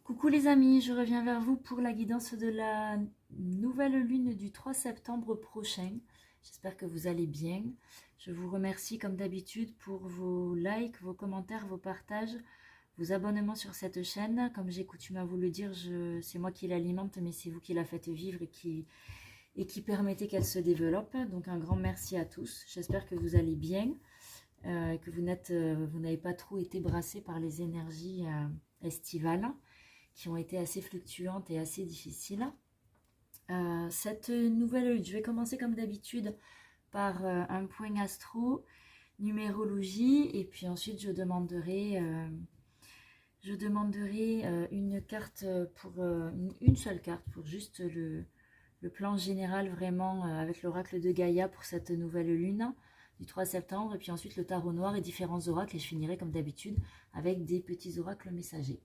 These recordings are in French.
Coucou les amis, je reviens vers vous pour la guidance de la nouvelle lune du 3 septembre prochain. J'espère que vous allez bien. Je vous remercie comme d'habitude pour vos likes, vos commentaires, vos partages, vos abonnements sur cette chaîne. Comme j'ai coutume à vous le dire, c'est moi qui l'alimente, mais c'est vous qui la faites vivre et qui permettez qu'elle se développe. Donc un grand merci à tous. J'espère que vous allez bien, que vous n'avez pas trop été brassés par les énergies estivales, qui ont été assez fluctuantes et assez difficiles. Cette nouvelle, je vais commencer comme d'habitude par un point astro, numérologie, et puis ensuite je demanderai une carte pour une seule carte pour juste le plan général vraiment avec l'oracle de Gaïa pour cette nouvelle lune du 3 septembre, et puis ensuite le tarot noir et différents oracles, et je finirai comme d'habitude avec des petits oracles messagers.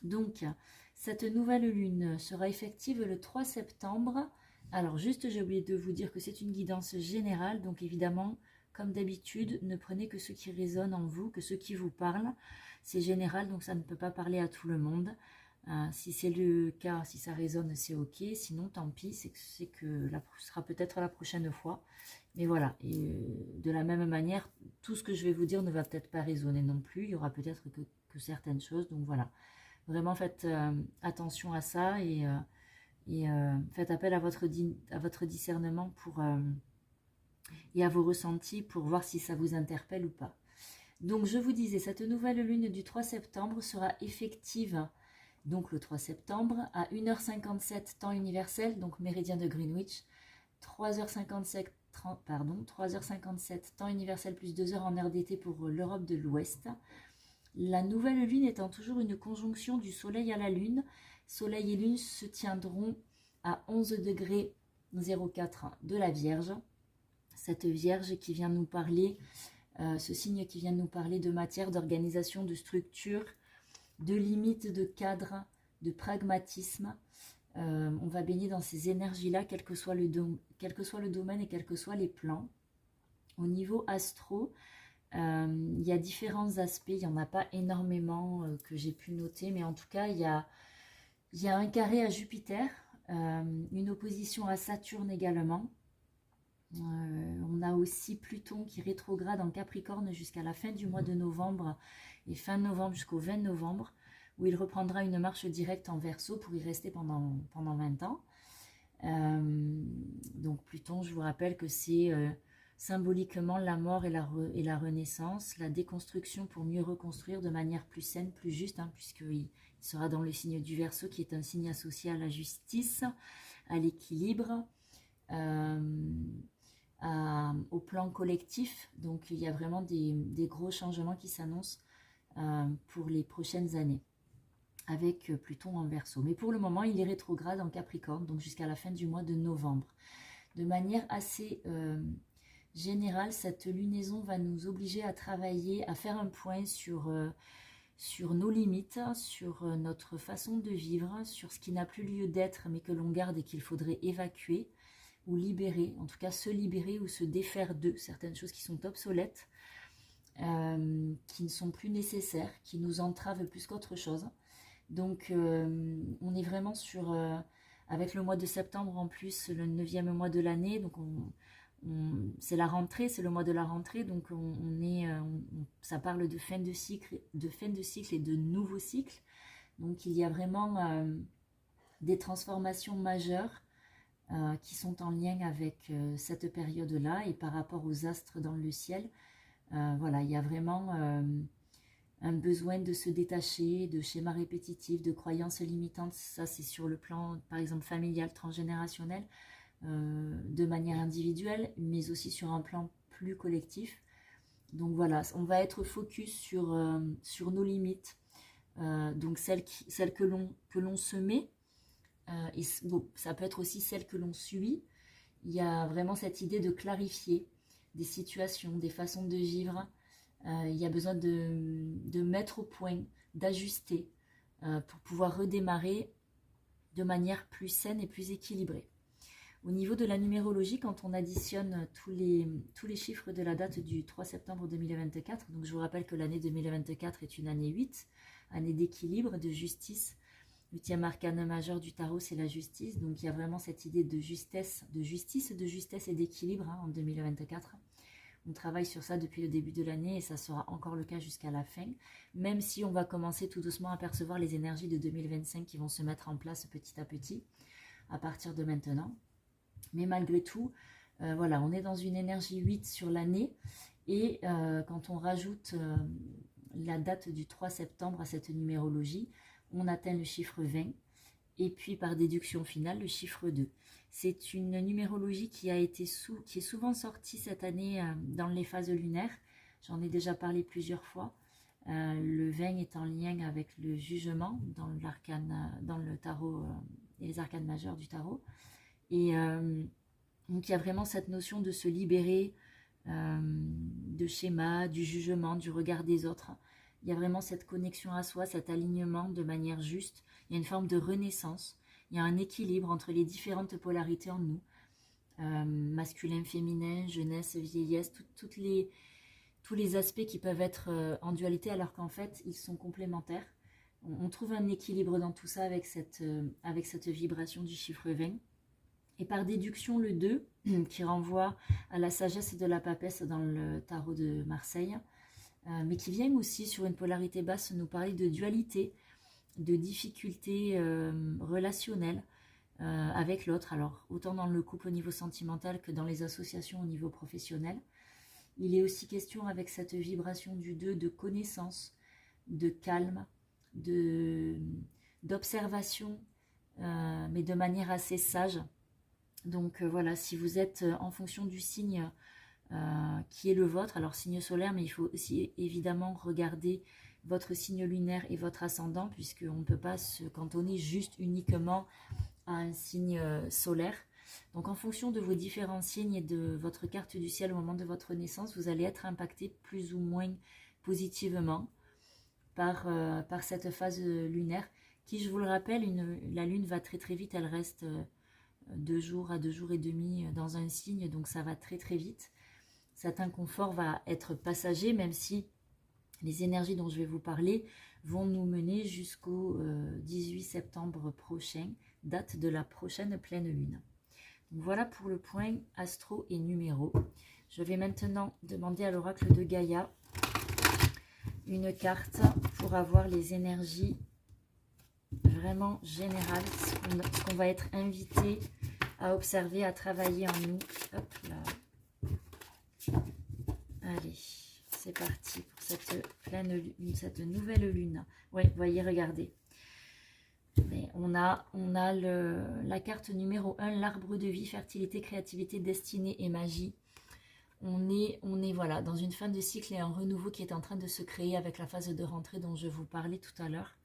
Donc, cette nouvelle lune sera effective le 3 septembre. Alors, juste, j'ai oublié de vous dire que c'est une guidance générale. Donc, évidemment, comme d'habitude, ne prenez que ce qui résonne en vous, que ce qui vous parle. C'est général, donc ça ne peut pas parler à tout le monde. Si c'est le cas, si ça résonne, c'est ok. Sinon, tant pis, ce sera peut-être la prochaine fois. Mais voilà, et de la même manière, tout ce que je vais vous dire ne va peut-être pas résonner non plus. Il y aura peut-être que certaines choses. Donc voilà. Vraiment, faites attention à ça et faites appel à votre discernement et à vos ressentis pour voir si ça vous interpelle ou pas. Donc, je vous disais, cette nouvelle lune du 3 septembre sera effective donc le 3 septembre à 1h57 temps universel, donc méridien de Greenwich, 3h57 temps universel plus 2 heures en heure d'été pour l'Europe de l'Ouest. La nouvelle lune étant toujours une conjonction du soleil à la lune, soleil et lune se tiendront à 11 degrés 04 de la Vierge. Cette Vierge qui vient nous parler, ce signe qui vient nous parler de matière, d'organisation, de structure, de limites, de cadre, de pragmatisme. On va baigner dans ces énergies-là, quel que soit le domaine et quels que soient les plans. Au niveau astro, il y a différents aspects, il n'y en a pas énormément que j'ai pu noter, mais en tout cas, il y a un carré à Jupiter, une opposition à Saturne également. On a aussi Pluton qui rétrograde en Capricorne jusqu'à la fin du mois de novembre, et fin novembre jusqu'au 20 novembre, où il reprendra une marche directe en Verseau pour y rester pendant 20 ans. Donc Pluton, je vous rappelle que c'est symboliquement la mort et la renaissance, la déconstruction pour mieux reconstruire de manière plus saine, plus juste, puisqu'il sera dans le signe du Verseau, qui est un signe associé à la justice, à l'équilibre, au plan collectif. Donc il y a vraiment des gros changements qui s'annoncent pour les prochaines années avec Pluton en Verseau. Mais pour le moment, il est rétrograde en Capricorne, donc jusqu'à la fin du mois de novembre. De manière assez générale, cette lunaison va nous obliger à travailler, à faire un point sur nos limites, sur notre façon de vivre, sur ce qui n'a plus lieu d'être, mais que l'on garde et qu'il faudrait évacuer ou libérer, en tout cas se libérer ou se défaire de certaines choses qui sont obsolètes, qui ne sont plus nécessaires, qui nous entravent plus qu'autre chose. Donc on est vraiment sur, avec le mois de septembre en plus, le 9e mois de l'année, donc c'est la rentrée, c'est le mois de la rentrée, donc ça parle de fin de cycle et de nouveau cycle. Donc il y a vraiment des transformations majeures qui sont en lien avec cette période-là, et par rapport aux astres dans le ciel. Voilà, il y a vraiment un besoin de se détacher de schémas répétitifs, de croyances limitantes. Ça, c'est sur le plan, par exemple, familial, transgénérationnel, de manière individuelle, mais aussi sur un plan plus collectif. Donc voilà, on va être focus sur nos limites, donc celles que l'on se met, et bon, ça peut être aussi celles que l'on suit. Il y a vraiment cette idée de clarifier des situations, des façons de vivre. Il y a besoin de mettre au point, d'ajuster pour pouvoir redémarrer de manière plus saine et plus équilibrée. Au niveau de la numérologie, quand on additionne tous les chiffres de la date du 3 septembre 2024, donc je vous rappelle que l'année 2024 est une année 8, année d'équilibre, de justice, 8e arcane majeur du tarot, c'est la justice. Donc, il y a vraiment cette idée de justesse, de justice et d'équilibre en 2024. On travaille sur ça depuis le début de l'année et ça sera encore le cas jusqu'à la fin. Même si on va commencer tout doucement à percevoir les énergies de 2025 qui vont se mettre en place petit à petit à partir de maintenant. Mais malgré tout, voilà, on est dans une énergie 8 sur l'année. Et quand on rajoute la date du 3 septembre à cette numérologie, on atteint le chiffre 20 et puis par déduction finale le chiffre 2. C'est une numérologie qui est souvent sortie cette année dans les phases lunaires. J'en ai déjà parlé plusieurs fois. Le 20 est en lien avec le jugement dans le tarot et les arcanes majeures du tarot. Et donc il y a vraiment cette notion de se libérer de schémas, du jugement, du regard des autres. Il y a vraiment cette connexion à soi, cet alignement de manière juste. Il y a une forme de renaissance. Il y a un équilibre entre les différentes polarités en nous. Masculin, féminin, jeunesse, vieillesse, tous les aspects qui peuvent être en dualité alors qu'en fait, ils sont complémentaires. On trouve un équilibre dans tout ça avec cette vibration du chiffre 20. Et par déduction, le 2, qui renvoie à la sagesse de la papesse dans le tarot de Marseille, mais qui vient aussi sur une polarité basse nous parler de dualité, de difficultés relationnelles avec l'autre. Alors, autant dans le couple au niveau sentimental que dans les associations au niveau professionnel. Il est aussi question avec cette vibration du 2 de connaissance, de calme, d'observation, mais de manière assez sage. Donc voilà, si vous êtes en fonction du signe qui est le vôtre, alors signe solaire, mais il faut aussi évidemment regarder votre signe lunaire et votre ascendant, puisqu'on ne peut pas se cantonner juste uniquement à un signe solaire. Donc en fonction de vos différents signes et de votre carte du ciel au moment de votre naissance, vous allez être impacté plus ou moins positivement par cette phase lunaire qui, je vous le rappelle, la lune va très très vite, elle reste 2 jours à 2 jours et demi dans un signe, donc ça va très très vite. Cet inconfort va être passager, même si les énergies dont je vais vous parler vont nous mener jusqu'au 18 septembre prochain, date de la prochaine pleine lune. Donc voilà pour le point astro et numéro. Je vais maintenant demander à l'oracle de Gaïa une carte pour avoir les énergies vraiment générales, ce qu'on va être invité à observer, à travailler en nous. Hop là. Allez, c'est parti pour cette nouvelle lune. Oui, vous voyez, regardez. Mais on a la carte numéro 1, l'arbre de vie, fertilité, créativité, destinée et magie. On est voilà, dans une fin de cycle et un renouveau qui est en train de se créer avec la phase de rentrée dont je vous parlais tout à l'heure.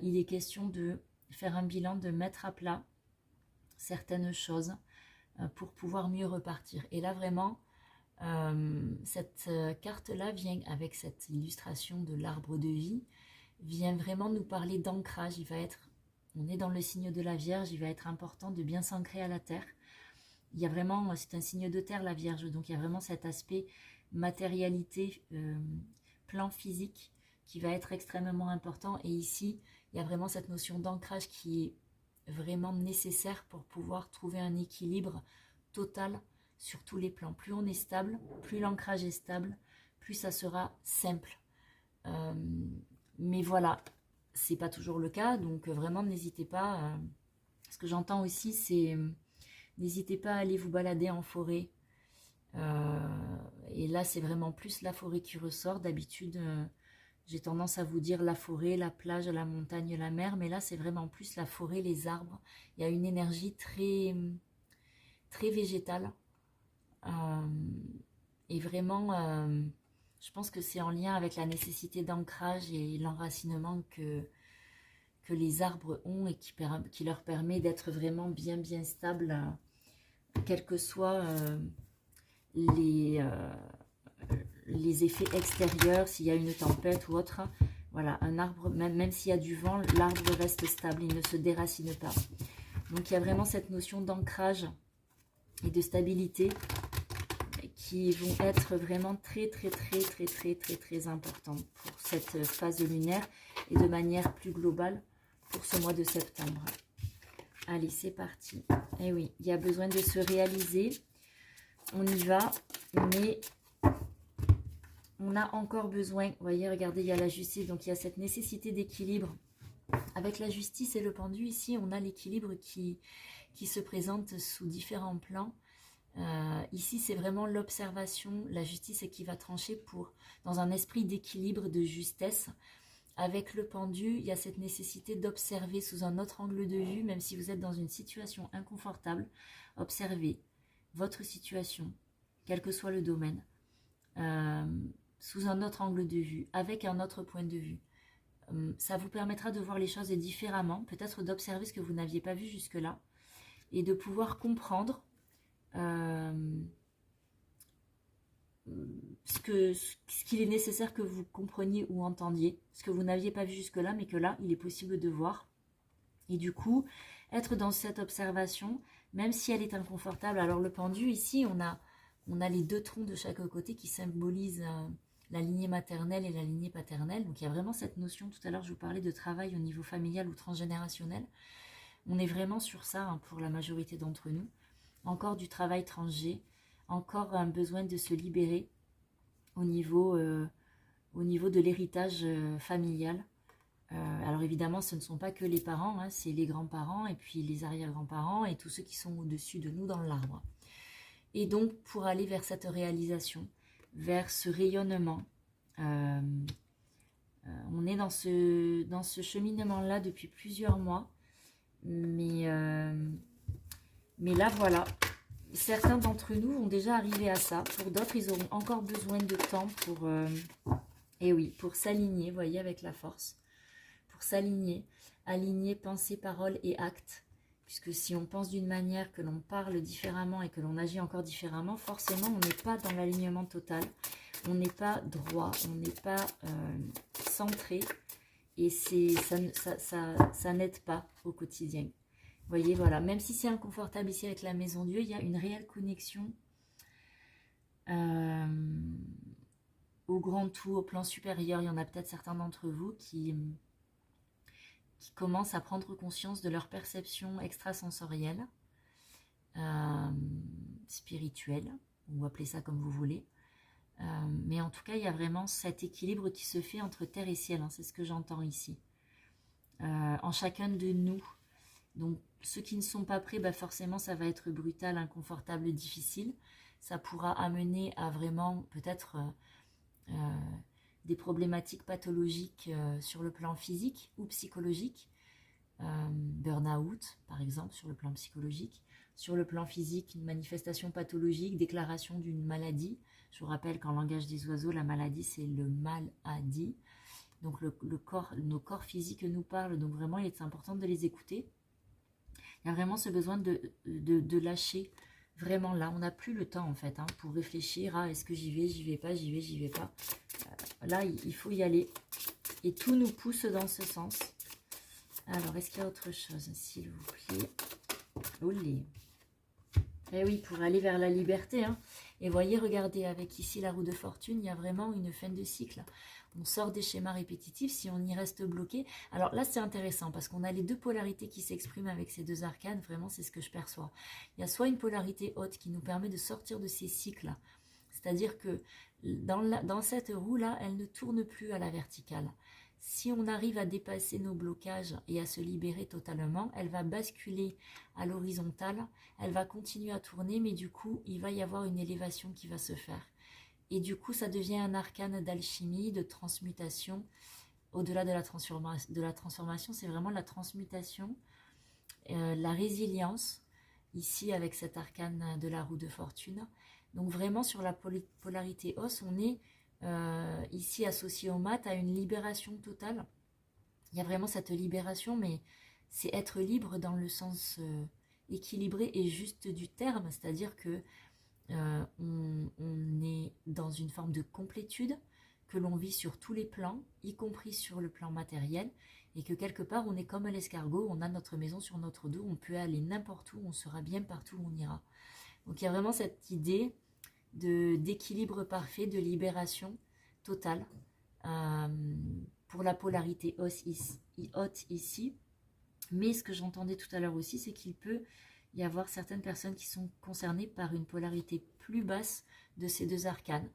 Il est question de faire un bilan, de mettre à plat certaines choses pour pouvoir mieux repartir. Et là, vraiment, cette carte-là vient avec cette illustration de l'arbre de vie, vient vraiment nous parler d'ancrage. On est dans le signe de la Vierge, il va être important de bien s'ancrer à la terre. Il y a vraiment, c'est un signe de terre la Vierge, donc il y a vraiment cet aspect matérialité, plan physique qui va être extrêmement important. Et ici, il y a vraiment cette notion d'ancrage qui est vraiment nécessaire pour pouvoir trouver un équilibre total sur tous les plans. Plus on est stable, plus l'ancrage est stable, plus ça sera simple. Mais voilà, c'est pas toujours le cas, donc vraiment n'hésitez pas. Ce que j'entends aussi, c'est n'hésitez pas à aller vous balader en forêt. Et là, c'est vraiment plus la forêt qui ressort. D'habitude, j'ai tendance à vous dire la forêt, la plage, la montagne, la mer, mais là, c'est vraiment plus la forêt, les arbres. Il y a une énergie très, très végétale. Et vraiment, je pense que c'est en lien avec la nécessité d'ancrage et l'enracinement que les arbres ont et qui leur permet d'être vraiment bien, bien stables, quels que soient les effets extérieurs, s'il y a une tempête ou autre. Voilà, un arbre, même s'il y a du vent, l'arbre reste stable, il ne se déracine pas. Donc il y a vraiment cette notion d'ancrage et de stabilité qui vont être vraiment très importantes pour cette phase lunaire et de manière plus globale pour ce mois de septembre. Allez, c'est parti. Eh oui, il y a besoin de se réaliser. On y va, mais on a encore besoin. Vous voyez, regardez, il y a la justice, donc il y a cette nécessité d'équilibre. Avec la justice et le pendu, ici, on a l'équilibre qui se présente sous différents plans. Ici, c'est vraiment l'observation, la justice qui va trancher dans un esprit d'équilibre, de justesse. Avec le pendu, il y a cette nécessité d'observer sous un autre angle de vue, même si vous êtes dans une situation inconfortable. Observez votre situation, quel que soit le domaine, sous un autre angle de vue, avec un autre point de vue. Ça vous permettra de voir les choses différemment, peut-être d'observer ce que vous n'aviez pas vu jusque-là, et de pouvoir comprendre ce qu'il est nécessaire que vous compreniez ou entendiez, ce que vous n'aviez pas vu jusque-là, mais que là, il est possible de voir. Et du coup, être dans cette observation, même si elle est inconfortable. Alors le pendu, ici, on a les deux troncs de chaque côté qui symbolisent la lignée maternelle et la lignée paternelle. Donc il y a vraiment cette notion, tout à l'heure je vous parlais de travail au niveau familial ou transgénérationnel. On est vraiment sur ça hein, pour la majorité d'entre nous. Encore du travail transgé, encore un besoin de se libérer au niveau de l'héritage familial. Alors évidemment, ce ne sont pas que les parents, hein, c'est les grands-parents et puis les arrière-grands-parents et tous ceux qui sont au-dessus de nous dans l'arbre. Et donc, pour aller vers cette réalisation, vers ce rayonnement, on est dans ce cheminement-là depuis plusieurs mois. Mais là, voilà, certains d'entre nous vont déjà arriver à ça. Pour d'autres, ils auront encore besoin de temps pour s'aligner, vous voyez, avec la force. Pour s'aligner, aligner pensée, parole et acte. Puisque si on pense d'une manière, que l'on parle différemment et que l'on agit encore différemment, forcément, on n'est pas dans l'alignement total. On n'est pas droit, on n'est pas centré. Et ça n'aide pas au quotidien. Vous voyez, voilà, même si c'est inconfortable ici avec la Maison Dieu, il y a une réelle connexion au grand tout, au plan supérieur. Il y en a peut-être certains d'entre vous qui commencent à prendre conscience de leur perception extrasensorielle, spirituelle, ou appelez ça comme vous voulez. Mais en tout cas, il y a vraiment cet équilibre qui se fait entre terre et ciel, hein, c'est ce que j'entends ici. En chacun de nous. Donc, ceux qui ne sont pas prêts, bah forcément, ça va être brutal, inconfortable, difficile. Ça pourra amener à vraiment, peut-être, des problématiques pathologiques sur le plan physique ou psychologique. Burn-out, par exemple, sur le plan psychologique. Sur le plan physique, une manifestation pathologique, déclaration d'une maladie. Je vous rappelle qu'en langage des oiseaux, la maladie, c'est le mal-a-dit. Donc, nos corps physiques nous parlent. Donc, vraiment, il est important de les écouter. Il y a vraiment ce besoin de lâcher. Vraiment, là, on n'a plus le temps, en fait, hein, pour réfléchir à est-ce que j'y vais pas, j'y vais pas. Là, il faut y aller. Et tout nous pousse dans ce sens. Alors, est-ce qu'il y a autre chose, s'il vous plaît? Olé. Eh oui, pour aller vers la liberté. Hein. Et voyez, regardez, avec ici la roue de fortune, il y a vraiment une fin de cycle. On sort des schémas répétitifs si on y reste bloqué. Alors là, c'est intéressant parce qu'on a les deux polarités qui s'expriment avec ces deux arcanes. Vraiment, c'est ce que je perçois. Il y a soit une polarité haute qui nous permet de sortir de ces cycles. C'est-à-dire que dans cette roue-là, elle ne tourne plus à la verticale. Si on arrive à dépasser nos blocages et à se libérer totalement, elle va basculer à l'horizontale, elle va continuer à tourner, mais du coup, il va y avoir une élévation qui va se faire. Et du coup, ça devient un arcane d'alchimie, de transmutation. Au-delà de la transformation, c'est vraiment la transmutation, la résilience, ici avec cet arcane de la roue de fortune. Donc vraiment, sur la polarité os, on est ici associé au mat à une libération totale. Il y a vraiment cette libération, mais c'est être libre dans le sens équilibré et juste du terme, c'est-à-dire que on est dans une forme de complétude que l'on vit sur tous les plans, y compris sur le plan matériel, et que quelque part on est comme l'escargot, on a notre maison sur notre dos, on peut aller n'importe où, on sera bien partout où on ira. Donc il y a vraiment cette idée d'équilibre parfait, de libération totale pour la polarité haute ici. Mais ce que j'entendais tout à l'heure aussi, c'est qu'il peut y avoir certaines personnes qui sont concernées par une polarité plus basse de ces deux arcanes,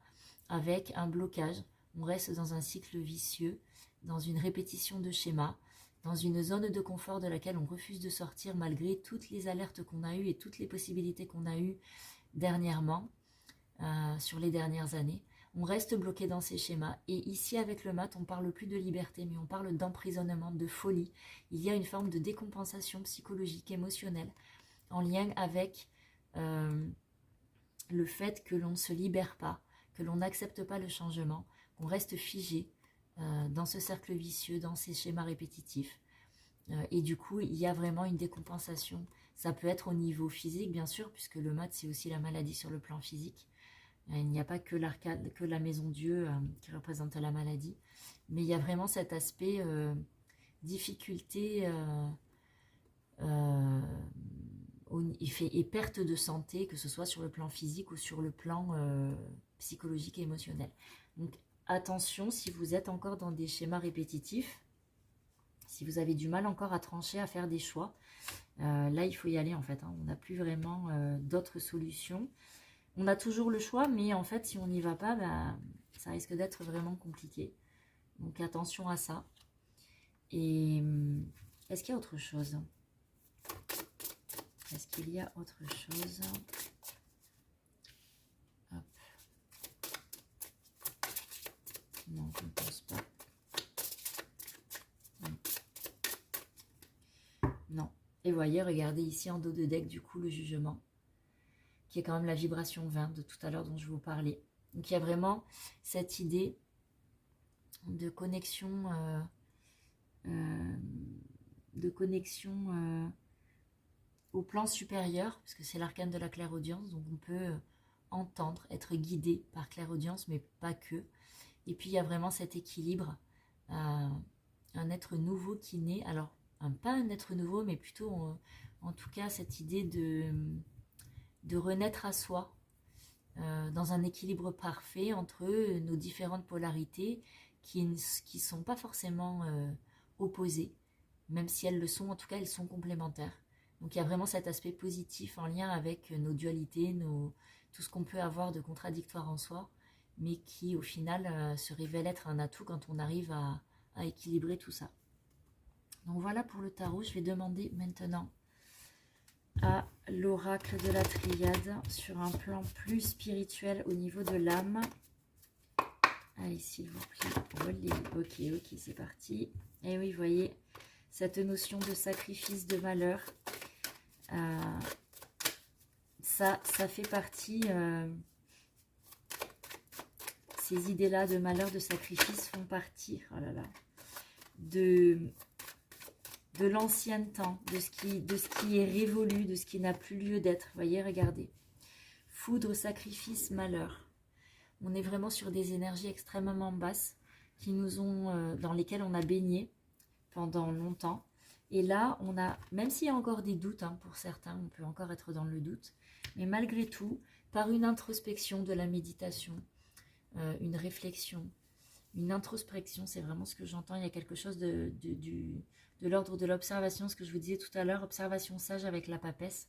avec un blocage. On reste dans un cycle vicieux, dans une répétition de schémas, dans une zone de confort de laquelle on refuse de sortir malgré toutes les alertes qu'on a eues et toutes les possibilités qu'on a eues dernièrement, sur les dernières années. On reste bloqué dans ces schémas. Et ici, avec le mat, on ne parle plus de liberté, mais on parle d'emprisonnement, de folie. Il y a une forme de décompensation psychologique, émotionnelle, en lien avec le fait que l'on ne se libère pas, que l'on n'accepte pas le changement, qu'on reste figé dans ce cercle vicieux, dans ces schémas répétitifs. Et du coup, il y a vraiment une décompensation. Ça peut être au niveau physique, bien sûr, puisque le mat, c'est aussi la maladie sur le plan physique. Il n'y a pas que l'arcade, que la maison Dieu qui représente la maladie, mais il y a vraiment cet aspect difficulté et perte de santé, que ce soit sur le plan physique ou sur le plan psychologique et émotionnel. Donc attention, si vous êtes encore dans des schémas répétitifs, si vous avez du mal encore à trancher, à faire des choix, là il faut y aller en fait, hein. On n'a plus vraiment d'autres solutions. On a toujours le choix, mais en fait, si on n'y va pas, bah, ça risque d'être vraiment compliqué. Donc, attention à ça. Et est-ce qu'il y a autre chose? Est-ce qu'il y a autre chose? Hop. Non, je ne pense pas. Non. Et voyez, regardez ici en dos de deck, du coup, le jugement, qui est quand même la vibration 20 de tout à l'heure dont je vous parlais. Donc il y a vraiment cette idée de connexion, au plan supérieur, parce que c'est l'arcane de la clairaudience, donc on peut entendre, être guidé par clairaudience, mais pas que. Et puis il y a vraiment cet équilibre, un être nouveau qui naît, alors pas un être nouveau, mais plutôt en tout cas cette idée de renaître à soi, dans un équilibre parfait entre nos différentes polarités qui ne sont pas forcément opposées, même si elles le sont, en tout cas elles sont complémentaires. Donc il y a vraiment cet aspect positif en lien avec nos dualités, tout ce qu'on peut avoir de contradictoire en soi, mais qui au final se révèle être un atout quand on arrive à équilibrer tout ça. Donc voilà pour le tarot. Je vais demander maintenant à l'oracle de la triade sur un plan plus spirituel au niveau de l'âme. Allez, s'il vous plaît. Ok, c'est parti. Et oui, vous voyez, cette notion de sacrifice, de malheur, ça fait partie, ces idées-là de malheur, de sacrifice font partie, oh là là, de l'ancien temps, de ce qui est révolu, de ce qui n'a plus lieu d'être. Voyez, regardez. Foudre, sacrifice, malheur. On est vraiment sur des énergies extrêmement basses qui nous ont, dans lesquelles on a baigné pendant longtemps. Et là, on a, même s'il y a encore des doutes, hein, pour certains, on peut encore être dans le doute, mais malgré tout, par une introspection, de la méditation, une réflexion, une introspection, c'est vraiment ce que j'entends. Il y a quelque chose de l'ordre de l'observation, ce que je vous disais tout à l'heure, observation sage avec la papesse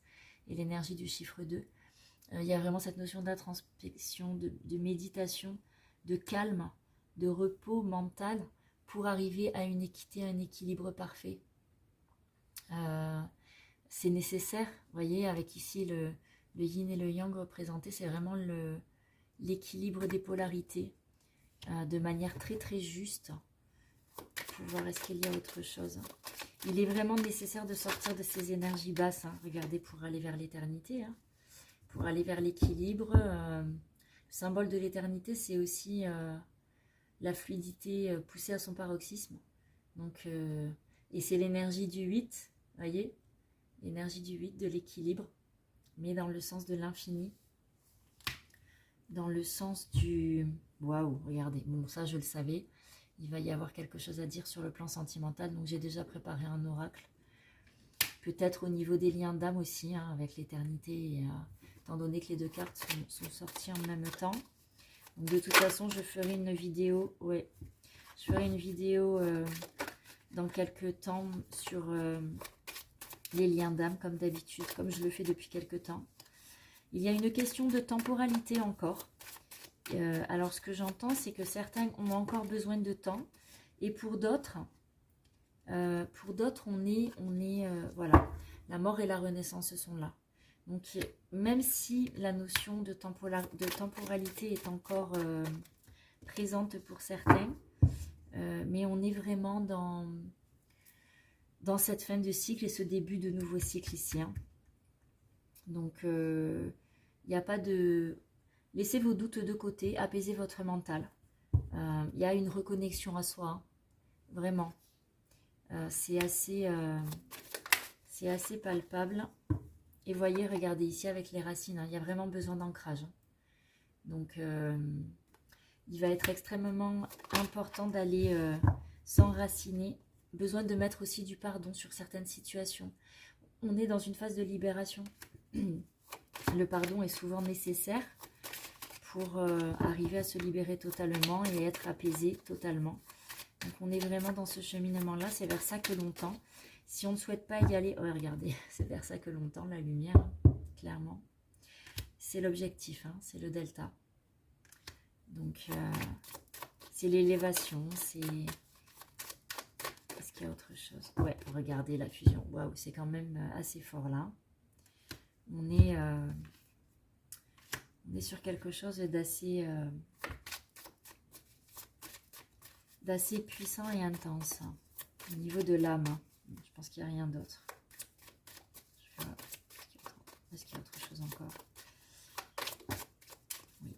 et l'énergie du chiffre 2. Il y a vraiment cette notion d'introspection, de méditation, de calme, de repos mental pour arriver à une équité, à un équilibre parfait. C'est nécessaire, vous voyez, avec ici le yin et le yang représentés, c'est vraiment l'équilibre des polarités de manière très très juste. Pour voir est-ce qu'il y a autre chose. Il est vraiment nécessaire de sortir de ces énergies basses, hein, regardez, pour aller vers l'éternité, hein, pour aller vers l'équilibre. Le symbole de l'éternité, c'est aussi la fluidité poussée à son paroxysme. Donc, et c'est l'énergie du 8, voyez, l'énergie du 8, de l'équilibre, mais dans le sens de l'infini, dans le sens du... Waouh, regardez, bon, ça je le savais, il va y avoir quelque chose à dire sur le plan sentimental, donc j'ai déjà préparé un oracle. Peut-être au niveau des liens d'âme aussi, hein, avec l'éternité, étant donné que les deux cartes sont sorties en même temps. Donc de toute façon, je ferai une vidéo, dans quelques temps sur les liens d'âme comme d'habitude, comme je le fais depuis quelque temps. Il y a une question de temporalité encore. Alors ce que j'entends, c'est que certains ont encore besoin de temps. Et pour d'autres, voilà, la mort et la renaissance sont là. Donc même si la notion de temporalité est encore présente pour certains, mais on est vraiment dans cette fin de cycle et ce début de nouveau cycle ici. Hein. Donc il n'y a pas de... Laissez vos doutes de côté, apaisez votre mental. Il y a une reconnexion à soi, hein, vraiment. C'est assez palpable. Et voyez, regardez ici avec les racines, hein, il y a vraiment besoin d'ancrage. Hein. Donc, il va être extrêmement important d'aller s'enraciner. Besoin de mettre aussi du pardon sur certaines situations. On est dans une phase de libération. Le pardon est souvent nécessaire pour arriver à se libérer totalement et être apaisé totalement. Donc, on est vraiment dans ce cheminement-là. C'est vers ça que l'on tend. Si on ne souhaite pas y aller, oh, regardez, c'est vers ça que l'on tend, la lumière, hein, clairement. C'est l'objectif, hein, c'est le delta. Donc, c'est l'élévation, c'est... Est-ce qu'il y a autre chose? Ouais, regardez la fusion. Waouh, c'est quand même assez fort là. On est sur quelque chose d'assez puissant et intense hein, au niveau de l'âme. Je pense qu'il n'y a rien d'autre. Est-ce qu'il y a autre chose encore? Oui.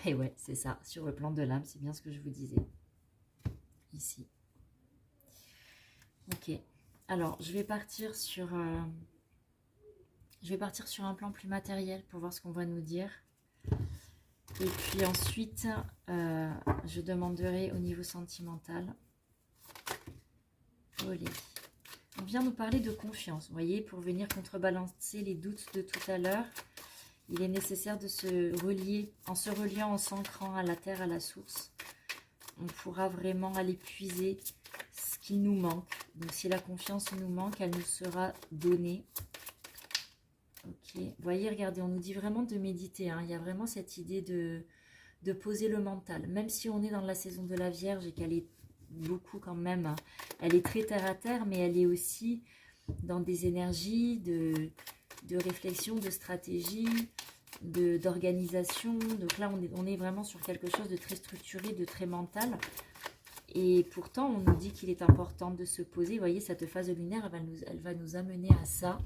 Et ouais, c'est ça. Sur le plan de l'âme, c'est bien ce que je vous disais. Ici. Ok. Alors, je vais partir sur un plan plus matériel pour voir ce qu'on va nous dire. Et puis ensuite, je demanderai au niveau sentimental. Olé. On vient nous parler de confiance. Vous voyez, pour venir contrebalancer les doutes de tout à l'heure, il est nécessaire de se relier. En se reliant, en s'ancrant à la terre, à la source, on pourra vraiment aller puiser ce qui nous manque. Donc si la confiance nous manque, elle nous sera donnée. Ok, vous voyez, regardez, on nous dit vraiment de méditer. Hein. Il y a vraiment cette idée de poser le mental. Même si on est dans la saison de la Vierge et qu'elle est beaucoup quand même, elle est très terre à terre, mais elle est aussi dans des énergies de réflexion, de stratégie, d'organisation. Donc là, on est vraiment sur quelque chose de très structuré, de très mental. Et pourtant, on nous dit qu'il est important de se poser. Vous voyez, cette phase lunaire, elle va nous amener à ça.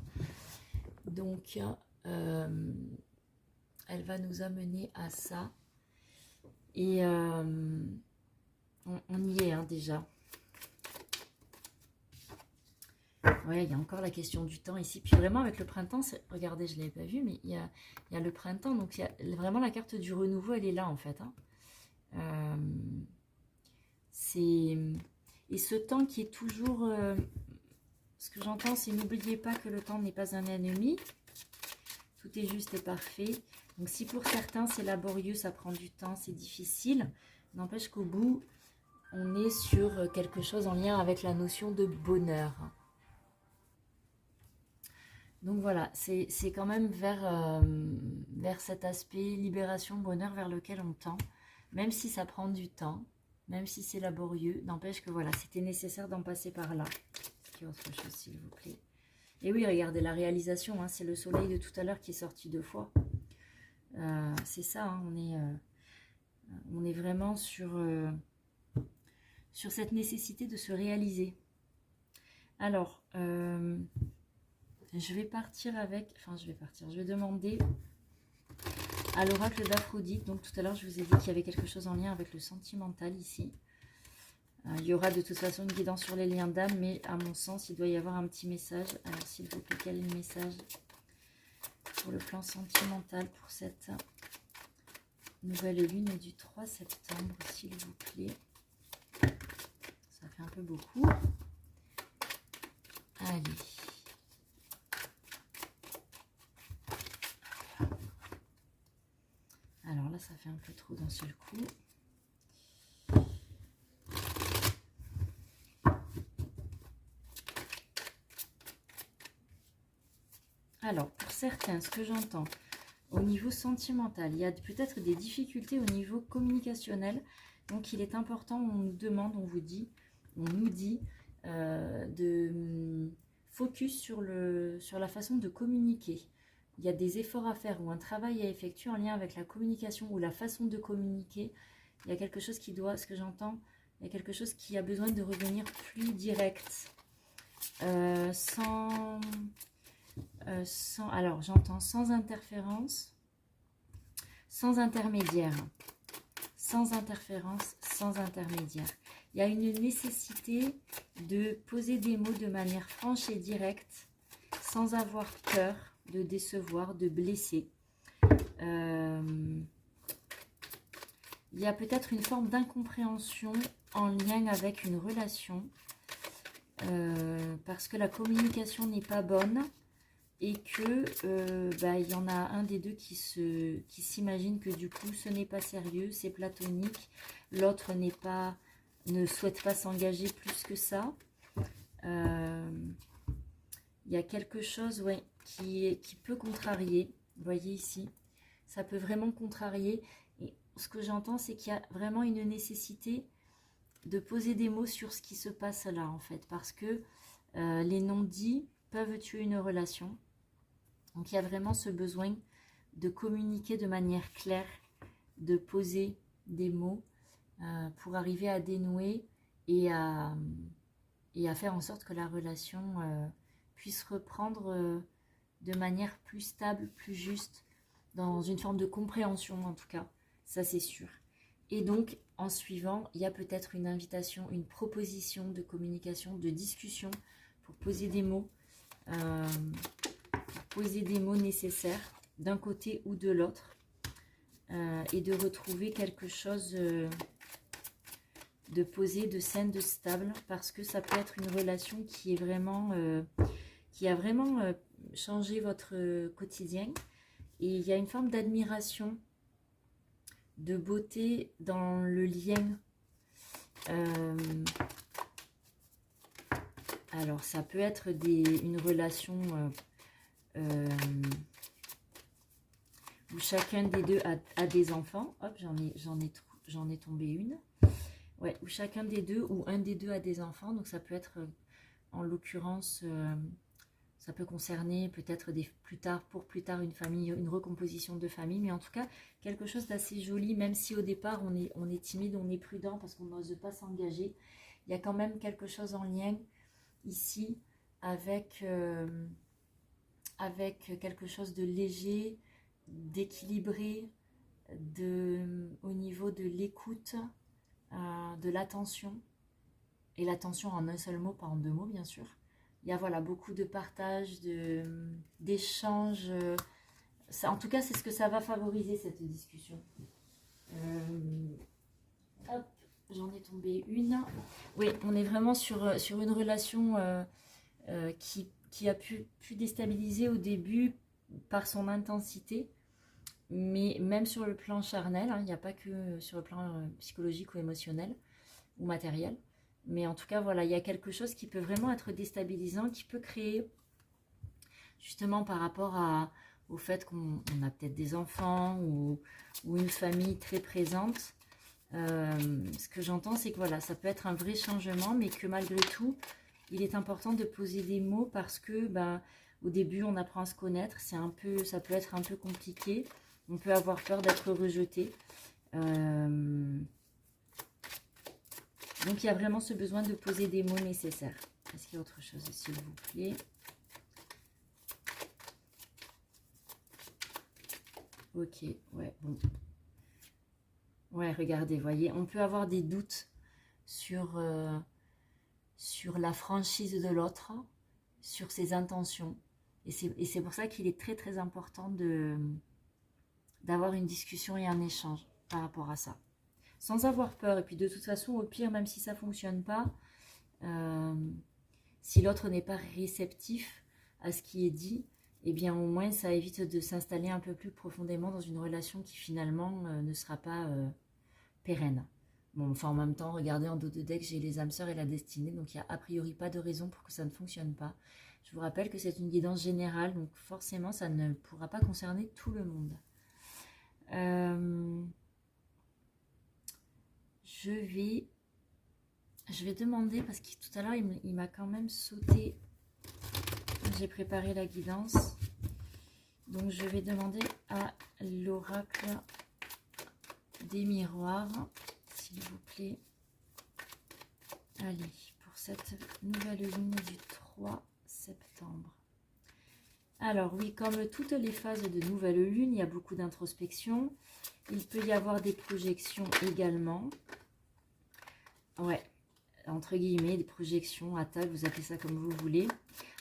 Donc, elle va nous amener à ça. Et on y est hein, déjà. Ouais, il y a encore la question du temps ici. Puis vraiment avec le printemps, regardez, je ne l'avais pas vu, mais il y a le printemps. Donc il y a vraiment la carte du renouveau, elle est là en fait. Hein. Et ce temps qui est toujours... ce que j'entends, c'est n'oubliez pas que le temps n'est pas un ennemi. Tout est juste et parfait. Donc si pour certains c'est laborieux, ça prend du temps, c'est difficile, n'empêche qu'au bout, on est sur quelque chose en lien avec la notion de bonheur. Donc voilà, c'est quand même vers cet aspect libération, bonheur vers lequel on tend, même si ça prend du temps, même si c'est laborieux, n'empêche que voilà, c'était nécessaire d'en passer par là. Est-ce qu'il y a autre chose, s'il vous plaît? Et oui, regardez, la réalisation, hein, c'est le soleil de tout à l'heure qui est sorti 2 fois. C'est ça, hein, on est vraiment sur cette nécessité de se réaliser. Alors, je vais demander à l'oracle d'Aphrodite. Donc tout à l'heure, je vous ai dit qu'il y avait quelque chose en lien avec le sentimental ici. Il y aura de toute façon une guidance sur les liens d'âme, mais à mon sens, il doit y avoir un petit message. Alors s'il vous plaît, quel est le message pour le plan sentimental pour cette nouvelle lune du 3 septembre, s'il vous plaît? Ça fait un peu beaucoup. Allez. Alors là, ça fait un peu trop d'un seul coup. Alors, pour certains, ce que j'entends au niveau sentimental, il y a peut-être des difficultés au niveau communicationnel. Donc, il est important, on nous demande, on nous dit de focus sur la façon de communiquer. Il y a des efforts à faire ou un travail à effectuer en lien avec la communication ou la façon de communiquer. Il y a quelque chose qui doit, ce que j'entends, il y a quelque chose qui a besoin de revenir plus direct. Alors j'entends sans interférence, sans intermédiaire. Sans interférence, sans intermédiaire. Il y a une nécessité de poser des mots de manière franche et directe, sans avoir peur de décevoir, de blesser. Il y a peut-être une forme d'incompréhension en lien avec une relation, parce que la communication n'est pas bonne et que il y en a un des deux qui s'imagine que du coup ce n'est pas sérieux, c'est platonique, l'autre ne souhaite pas s'engager plus que ça. Il y a quelque chose qui peut contrarier, vous voyez ici, ça peut vraiment contrarier. Et ce que j'entends, c'est qu'il y a vraiment une nécessité de poser des mots sur ce qui se passe là, en fait, parce que les non-dits peuvent tuer une relation. Donc, il y a vraiment ce besoin de communiquer de manière claire, de poser des mots pour arriver à dénouer et à faire en sorte que la relation puisse reprendre de manière plus stable, plus juste, dans une forme de compréhension en tout cas, ça c'est sûr. Et donc, en suivant, il y a peut-être une invitation, une proposition de communication, de discussion pour poser des mots, nécessaires d'un côté ou de l'autre et de retrouver quelque chose de posé, de sain, de stable, parce que ça peut être une relation qui est vraiment, qui a vraiment changé votre quotidien. Et il y a une forme d'admiration, de beauté dans le lien. Alors, ça peut être une relation où chacun des deux a des enfants. Hop, j'en ai tombé une. Ouais, où chacun des deux ou un des deux a des enfants. Donc, ça peut être, en l'occurrence, ça peut concerner peut-être pour plus tard une famille, une recomposition de famille. Mais en tout cas, quelque chose d'assez joli, même si au départ, on est timide, on est prudent parce qu'on n'ose pas s'engager. Il y a quand même quelque chose en lien ici avec quelque chose de léger, d'équilibré, au niveau de l'écoute, de l'attention, et l'attention en un seul mot, pas en deux mots bien sûr. Il y a voilà, beaucoup de partage, d'échanges. En tout cas, c'est ce que ça va favoriser, cette discussion. Hop, j'en ai tombé une. Oui, on est vraiment sur une relation qui a pu déstabiliser au début par son intensité, mais même sur le plan charnel, hein, il n'y a pas que sur le plan psychologique ou émotionnel ou matériel. Mais en tout cas, voilà, il y a quelque chose qui peut vraiment être déstabilisant, qui peut créer, justement par rapport au fait qu'on a peut-être des enfants ou une famille très présente. Ce que j'entends, c'est que voilà, ça peut être un vrai changement, mais que malgré tout, il est important de poser des mots parce que au début, on apprend à se connaître, ça peut être un peu compliqué. On peut avoir peur d'être rejeté. Donc, il y a vraiment ce besoin de poser des mots nécessaires. Est-ce qu'il y a autre chose, s'il vous plaît? Ok, ouais, bon. Ouais, regardez, voyez, on peut avoir des doutes sur la franchise de l'autre, sur ses intentions. Et c'est pour ça qu'il est très, très important d'avoir une discussion et un échange par rapport à ça. Sans avoir peur. Et puis de toute façon, au pire, même si ça ne fonctionne pas, si l'autre n'est pas réceptif à ce qui est dit, eh bien au moins ça évite de s'installer un peu plus profondément dans une relation qui finalement ne sera pas pérenne. Bon, enfin, en même temps, regardez en dos de deck, j'ai les âmes sœurs et la destinée, donc il n'y a a priori pas de raison pour que ça ne fonctionne pas. Je vous rappelle que c'est une guidance générale, donc forcément, ça ne pourra pas concerner tout le monde. Je vais demander, parce que tout à l'heure, il m'a quand même sauté. J'ai préparé la guidance. Donc, je vais demander à l'oracle des miroirs, s'il vous plaît. Allez, pour cette nouvelle lune du 3 septembre. Alors oui, comme toutes les phases de nouvelle lune, il y a beaucoup d'introspection. Il peut y avoir des projections également. Ouais, entre guillemets, des projections, attaques, vous appelez ça comme vous voulez.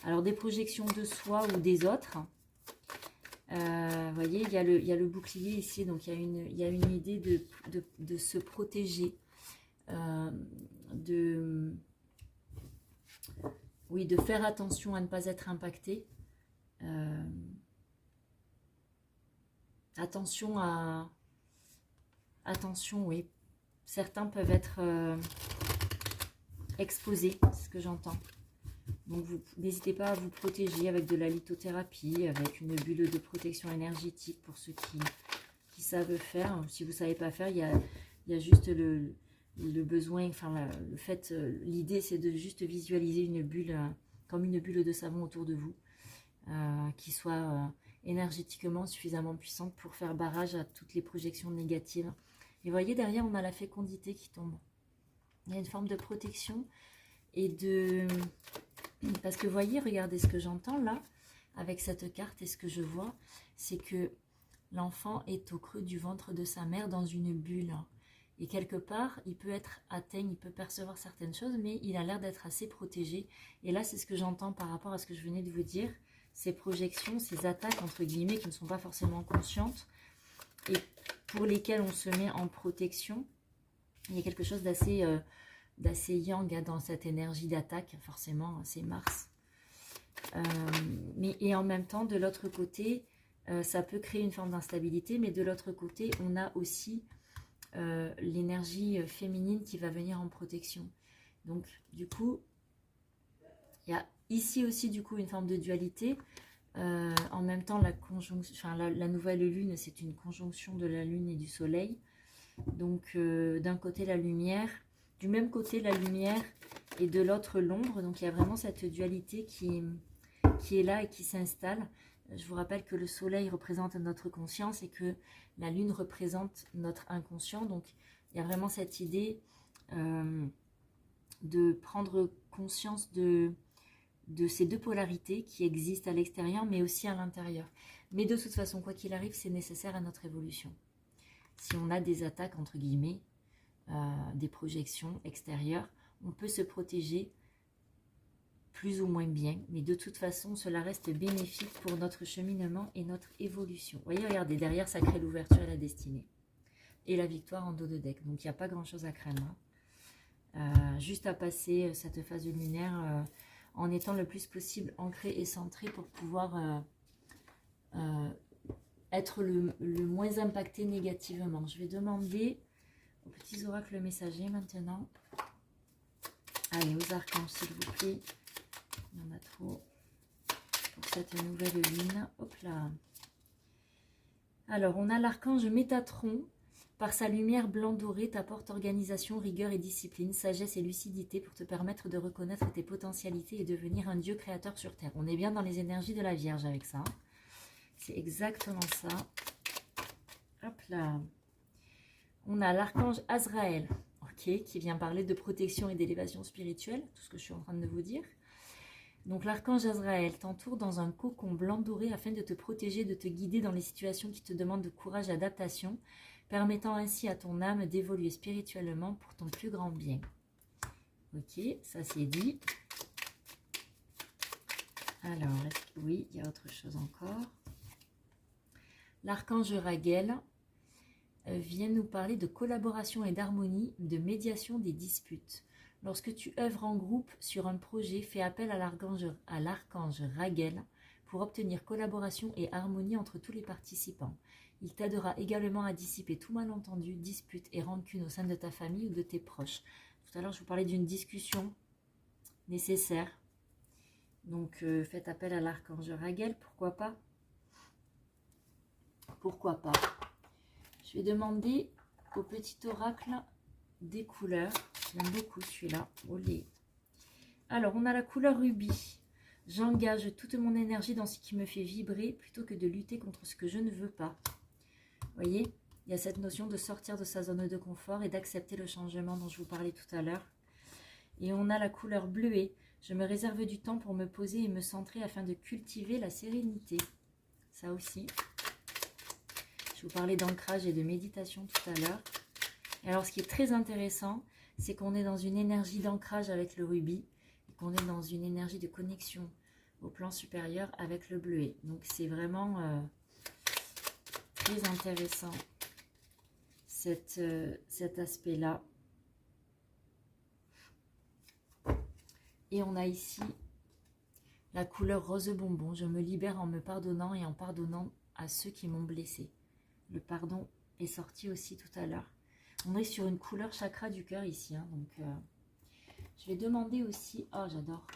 Alors des projections de soi ou des autres. Vous voyez, il y a le bouclier ici, donc il y a une idée de se protéger. Oui, de faire attention à ne pas être impacté. Attention, oui. Certains peuvent être exposés, c'est ce que j'entends. Donc, vous n'hésitez pas à vous protéger avec de la lithothérapie, avec une bulle de protection énergétique pour ceux qui savent faire. Si vous ne savez pas faire, il y a juste le besoin, enfin le fait, l'idée c'est de juste visualiser une bulle, comme une bulle de savon autour de vous, qui soit énergétiquement suffisamment puissante pour faire barrage à toutes les projections négatives. Et vous voyez, derrière, on a la fécondité qui tombe. Il y a une forme de protection et de... Parce que vous voyez, regardez ce que j'entends là, avec cette carte, et ce que je vois, c'est que l'enfant est au creux du ventre de sa mère dans une bulle. Et quelque part, il peut être atteint, il peut percevoir certaines choses, mais il a l'air d'être assez protégé. Et là, c'est ce que j'entends par rapport à ce que je venais de vous dire. Ces projections, ces attaques, entre guillemets, qui ne sont pas forcément conscientes, et pour lesquelles on se met en protection. Il y a quelque chose d'assez yang dans cette énergie d'attaque, forcément, c'est Mars. Et en même temps, de l'autre côté, ça peut créer une forme d'instabilité, mais de l'autre côté, on a aussi l'énergie féminine qui va venir en protection. Donc, du coup, il y a ici aussi, du coup, une forme de dualité. En même temps, la nouvelle lune, c'est une conjonction de la lune et du soleil. Donc, d'un côté, la lumière, du même côté, la lumière, et de l'autre, l'ombre. Donc, il y a vraiment cette dualité qui est là et qui s'installe. Je vous rappelle que le soleil représente notre conscience et que la lune représente notre inconscient. Donc, il y a vraiment cette idée de prendre conscience de ces deux polarités qui existent à l'extérieur, mais aussi à l'intérieur. Mais de toute façon, quoi qu'il arrive, c'est nécessaire à notre évolution. Si on a des attaques, entre guillemets, des projections extérieures, on peut se protéger plus ou moins bien, mais de toute façon, cela reste bénéfique pour notre cheminement et notre évolution. Vous voyez, regardez, derrière, ça crée l'ouverture et la destinée. Et la victoire en dos de deck. Donc, il n'y a pas grand-chose à craindre. Juste à passer cette phase lunaire en étant le plus possible ancré et centré pour pouvoir être le moins impacté négativement. Je vais demander aux petits oracles messagers maintenant. Allez, aux archanges, s'il vous plaît. Il y en a trop pour cette nouvelle lune. Hop là. Alors, on a l'archange Métatron. Par sa lumière blanc-doré, t'apporte organisation, rigueur et discipline, sagesse et lucidité pour te permettre de reconnaître tes potentialités et devenir un Dieu créateur sur Terre. On est bien dans les énergies de la Vierge avec ça. C'est exactement ça. Hop là. On a l'archange Azraël, ok, qui vient parler de protection et d'élévation spirituelle, tout ce que je suis en train de vous dire. Donc l'archange Azraël t'entoure dans un cocon blanc doré afin de te protéger, de te guider dans les situations qui te demandent de courage et d'adaptation, permettant ainsi à ton âme d'évoluer spirituellement pour ton plus grand bien. Ok, ça c'est dit. Alors, oui, il y a autre chose encore. L'archange Raguel vient nous parler de collaboration et d'harmonie, de médiation des disputes. Lorsque tu œuvres en groupe sur un projet, fais appel à l'archange Raguel pour obtenir collaboration et harmonie entre tous les participants. Il t'aidera également à dissiper tout malentendu, dispute et rancune au sein de ta famille ou de tes proches. Tout à l'heure, je vous parlais d'une discussion nécessaire. Donc, faites appel à l'archange Raguel, pourquoi pas? Pourquoi pas? Je vais demander au petit oracle des couleurs. J'aime beaucoup celui-là. Olé. Alors, on a la couleur rubis. J'engage toute mon énergie dans ce qui me fait vibrer plutôt que de lutter contre ce que je ne veux pas. Vous voyez, il y a cette notion de sortir de sa zone de confort et d'accepter le changement dont je vous parlais tout à l'heure. Et on a la couleur bleuée. Je me réserve du temps pour me poser et me centrer afin de cultiver la sérénité. Ça aussi. Je vous parlais d'ancrage et de méditation tout à l'heure. Et alors, ce qui est très intéressant, c'est qu'on est dans une énergie d'ancrage avec le rubis et qu'on est dans une énergie de connexion au plan supérieur avec le bleuet. Donc, c'est vraiment très intéressant cet aspect-là. Et on a ici la couleur rose bonbon. Je me libère en me pardonnant et en pardonnant à ceux qui m'ont blessé. Le pardon est sorti aussi tout à l'heure. On est sur une couleur chakra du cœur ici. Hein, donc, je vais demander aussi... Oh, j'adore.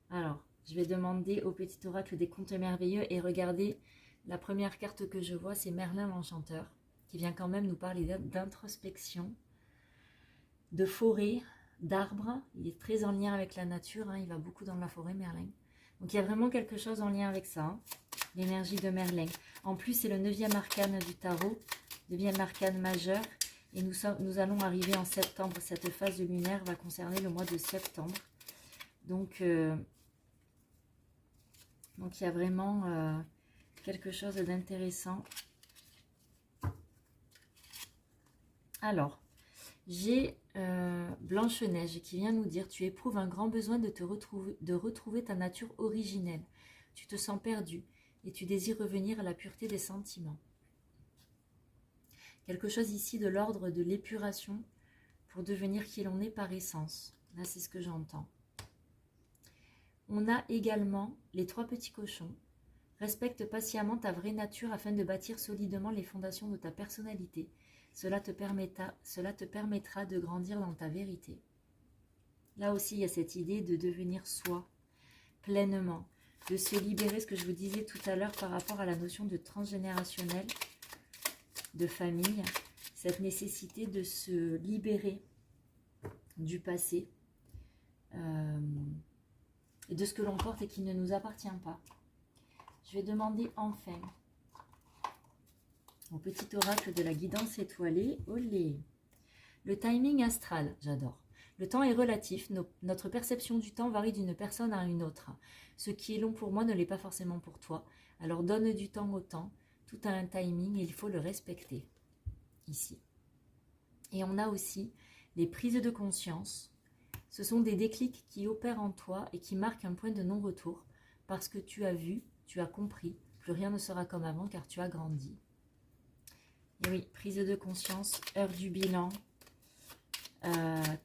Alors, je vais demander au petit oracle des contes merveilleux. Et regardez, la première carte que je vois, c'est Merlin l'Enchanteur, qui vient quand même nous parler d'introspection, de forêt, d'arbres. Il est très en lien avec la nature. Hein, il va beaucoup dans la forêt, Merlin. Donc, il y a vraiment quelque chose en lien avec ça. Hein, l'énergie de Merlin. En plus, c'est le 9e arcane du tarot. 9e arcane majeur. Et nous allons arriver en septembre. Cette phase lunaire va concerner le mois de septembre. Donc il y a vraiment quelque chose d'intéressant. Alors, j'ai Blanche-Neige qui vient nous dire: tu éprouves un grand besoin de retrouver ta nature originelle. Tu te sens perdu et tu désires revenir à la pureté des sentiments. Quelque chose ici de l'ordre de l'épuration pour devenir qui l'on est par essence. Là, c'est ce que j'entends. On a également les 3 petits cochons. Respecte patiemment ta vraie nature afin de bâtir solidement les fondations de ta personnalité. Cela te permettra de grandir dans ta vérité. Là aussi, il y a cette idée de devenir soi, pleinement, de se libérer, ce que je vous disais tout à l'heure par rapport à la notion de transgénérationnel, de famille, cette nécessité de se libérer du passé et de ce que l'on porte et qui ne nous appartient pas. Je vais demander enfin au petit oracle de la guidance étoilée, olé, le timing astral, j'adore. Le temps est relatif, notre perception du temps varie d'une personne à une autre. Ce qui est long pour moi ne l'est pas forcément pour toi. Alors donne du temps au temps, tout a un timing et il faut le respecter. Ici. Et on a aussi les prises de conscience. Ce sont des déclics qui opèrent en toi et qui marquent un point de non-retour parce que tu as vu, tu as compris, plus rien ne sera comme avant car tu as grandi. Et oui, prise de conscience, heure du bilan,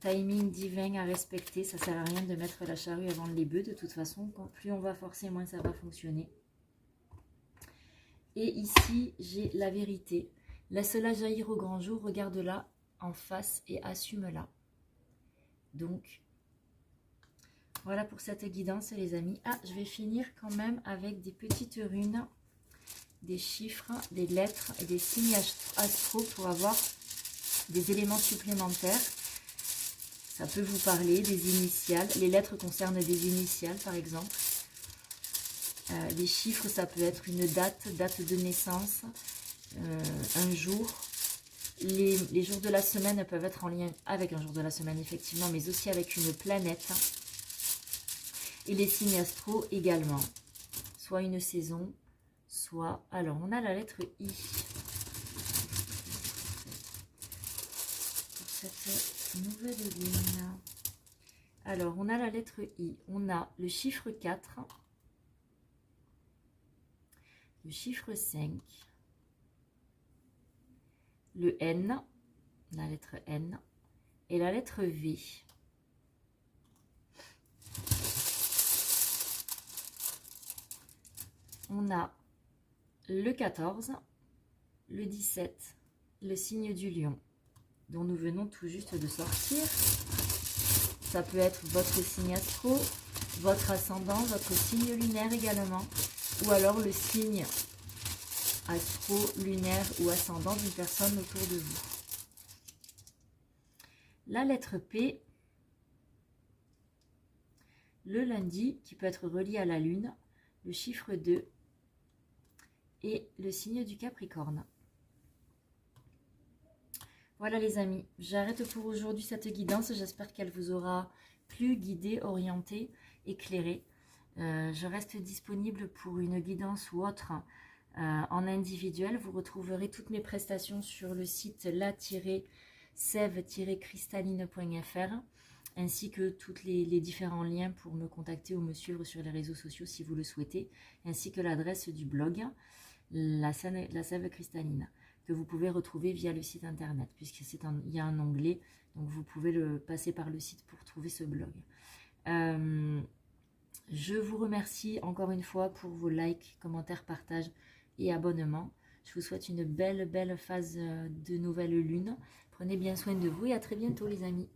timing divin à respecter. Ça ne sert à rien de mettre la charrue avant les bœufs. De toute façon, plus on va forcer, moins ça va fonctionner. Et ici, j'ai la vérité. Laisse-la jaillir au grand jour, regarde-la en face et assume-la. Donc, voilà pour cette guidance, les amis. Ah, je vais finir quand même avec des petites runes, des chiffres, des lettres et des signes astro pour avoir des éléments supplémentaires. Ça peut vous parler des initiales. Les lettres concernent des initiales, par exemple. Les chiffres, ça peut être une date de naissance, un jour. Les jours de la semaine peuvent être en lien avec un jour de la semaine, effectivement, mais aussi avec une planète. Et les signes astro également. Soit une saison, soit... Alors, on a la lettre I. Pour cette nouvelle ligne. Alors, on a la lettre I. On a le chiffre 4. Le chiffre 5. Le N. La lettre N. Et la lettre V. On a le 14, le 17, le signe du lion, dont nous venons tout juste de sortir. Ça peut être votre signe astro, votre ascendant, votre signe lunaire également, ou alors le signe astro, lunaire ou ascendant d'une personne autour de vous. La lettre P, le lundi, qui peut être relié à la lune, le chiffre 2 et le signe du Capricorne. Voilà les amis, j'arrête pour aujourd'hui cette guidance. J'espère qu'elle vous aura plu, guidé, orienté, éclairé. Je reste disponible pour une guidance ou autre en individuel. Vous retrouverez toutes mes prestations sur le site la-sève-cristalline.fr ainsi que tous les différents liens pour me contacter ou me suivre sur les réseaux sociaux si vous le souhaitez, ainsi que l'adresse du blog La Sève Cristalline, que vous pouvez retrouver via le site internet, puisqu'il y a un onglet, donc vous pouvez passer par le site pour trouver ce blog. Je vous remercie encore une fois pour vos likes, commentaires, partages et abonnements. Je vous souhaite une belle phase de nouvelle lune. Prenez bien soin de vous et à très bientôt les amis.